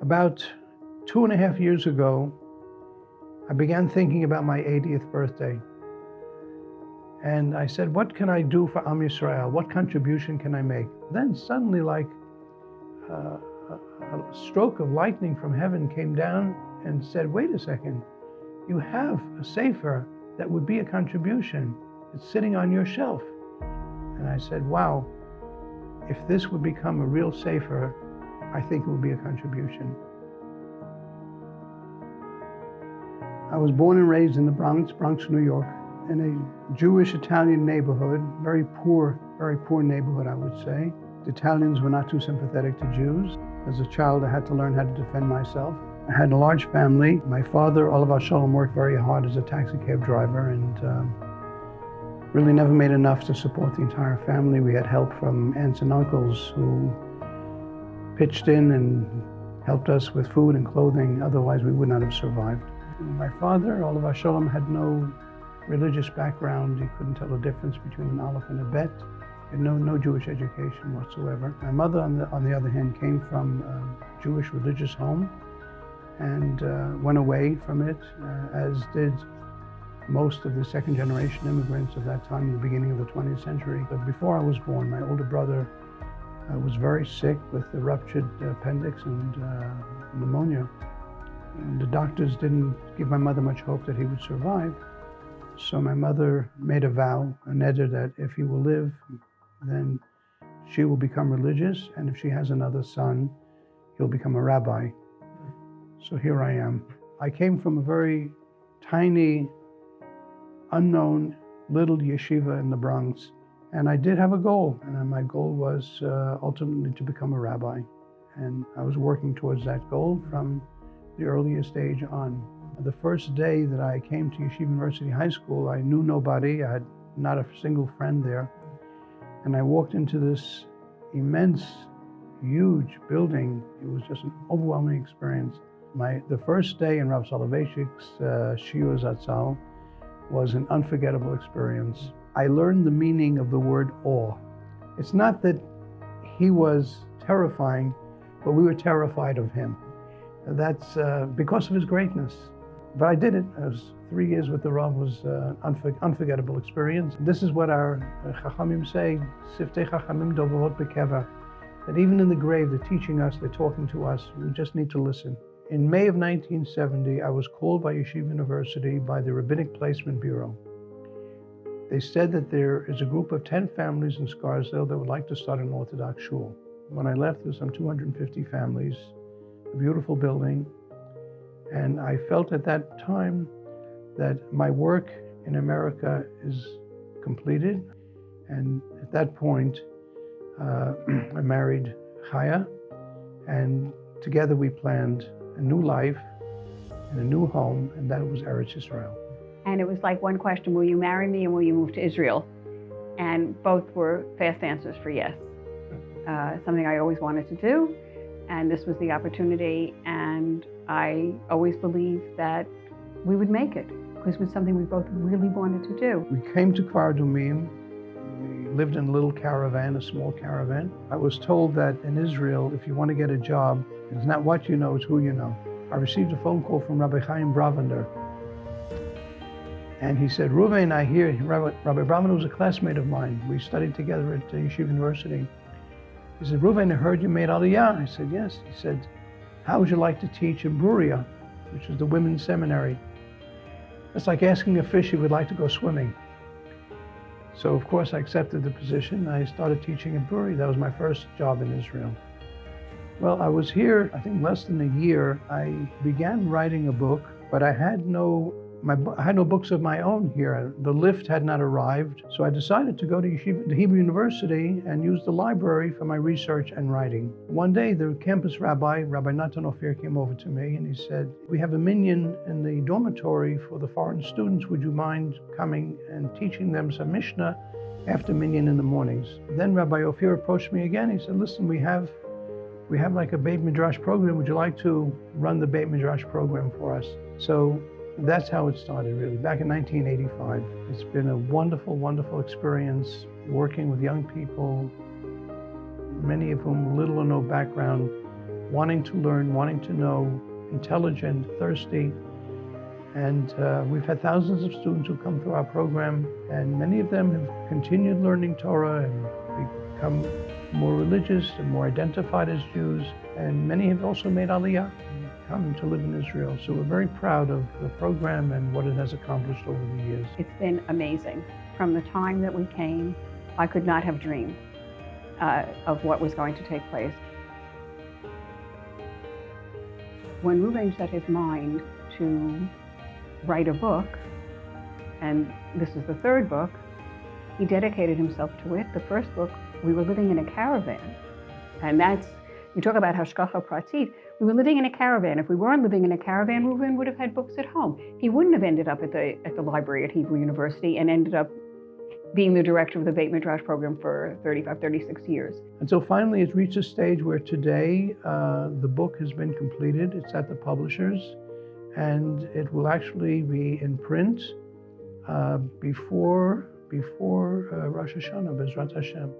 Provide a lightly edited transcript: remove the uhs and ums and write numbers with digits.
About 2.5 years ago, I began thinking about my 80th birthday. And I said, what can I do for Am Yisrael? What contribution can I make? Then suddenly, like a stroke of lightning from heaven came down and said, wait a second, you have a sefer that would be a contribution. It's sitting on your shelf. And I said, wow, if this would become a real sefer, I think it would be a contribution. I was born and raised in the Bronx, New York, in a Jewish-Italian neighborhood, very poor neighborhood, I would say. The Italians were not too sympathetic to Jews. As a child, I had to learn how to defend myself. I had a large family. My father, Aliyah Shalom, worked very hard as a taxi cab driver and really never made enough to support the entire family. We had help from aunts and uncles who pitched in and helped us with food and clothing. Otherwise, we would not have survived. My father, Aliyah Shalom, had no religious background. He couldn't tell the difference between an aleph and a bet. He had no Jewish education whatsoever. My mother, on the other hand, came from a Jewish religious home and went away from it, as did most of the second-generation immigrants of that time in the beginning of the 20th century. But before I was born, my older brother was very sick with a ruptured appendix and pneumonia. And the doctors didn't give my mother much hope that he would survive. So my mother made a vow, a neder, that if he will live, then she will become religious, and if she has another son, he'll become a rabbi. So here I am. I came from a very tiny, unknown little yeshiva in the Bronx, and I did have a goal, and my goal was ultimately to become a rabbi. And I was working towards that goal from the earliest age on. The first day that I came to Yeshiva University High School, I knew nobody. I had not a single friend there. And I walked into this immense, huge building. It was just an overwhelming experience. The first day in Rav Soloveitchik's Shiur Zatzal was an unforgettable experience. I learned the meaning of the word awe. It's not that he was terrifying, but we were terrified of him. That's because of his greatness. But I did it. I was 3 years with the Rav. Was an unforgettable experience. This is what our Chachamim say, Siftei Chachamim Dovot Bekeva, that even in the grave, they're teaching us, they're talking to us. We just need to listen. In May of 1970, I was called by Yeshiva University by the Rabbinic Placement Bureau. They said that there is a group of 10 families in Scarsdale that would like to start an Orthodox shul. When I left, there were some 250 families, a beautiful building. And I felt at that time that my work in America is completed. And at that point, I married Chaya, and together we planned a new life and a new home, and that was Eretz Yisrael. And it was like one question, will you marry me and will you move to Israel? And both were fast answers for yes. Something I always wanted to do, and this was the opportunity, and I always believed that we would make it, because it was something we both really wanted to do. We came to Kfar Adumim. We lived in a little caravan, a small caravan. I was told that in Israel, if you want to get a job, it's not what you know, it's who you know. I received a phone call from Rabbi Chaim Bravender. And he said, Reuven, I hear, Rabbi Bravender was a classmate of mine. We studied together at Yeshiva University. He said, Reuven, I heard you made Aliyah. I said, yes. He said, how would you like to teach in Bruria, which is the women's seminary? It's like asking a fish if he would like to go swimming. So of course I accepted the position. I started teaching in Bruria. That was my first job in Israel. Well, I was here, I think less than a year. I began writing a book, but I had no books of my own here. The lift had not arrived, so I decided to go to Hebrew University and use the library for my research and writing. One day, the campus Rabbi Natan Ophir, came over to me and he said, we have a minyan in the dormitory for the foreign students. Would you mind coming and teaching them some Mishnah after minyan in the mornings? Then Rabbi Ophir approached me again. He said, listen, we have like a Beit Midrash program. Would you like to run the Beit Midrash program for us? So that's how it started, really, back in 1985. It's been a wonderful, wonderful experience working with young people, many of whom little or no background wanting to learn, wanting to know, intelligent, thirsty. And we've had thousands of students who come through our program, and many of them have continued learning Torah and become more religious and more identified as Jews. And many have also made Aliyah and come to live in Israel. So we're very proud of the program and what it has accomplished over the years. It's been amazing. From the time that we came, I could not have dreamed of what was going to take place. When Reuven set his mind to write a book, and this is the third book, he dedicated himself to it. The first book, we were living in a caravan. And that's, you talk about hashgacha pratit, we were living in a caravan. If we weren't living in a caravan, Reuven would have had books at home. He wouldn't have ended up at the library at Hebrew University and ended up being the director of the Beit Midrash program for 35, 36 years. And so finally it's reached a stage where today the book has been completed. It's at the publishers, and it will actually be in print before Rosh Hashanah, B'ezrat Hashem.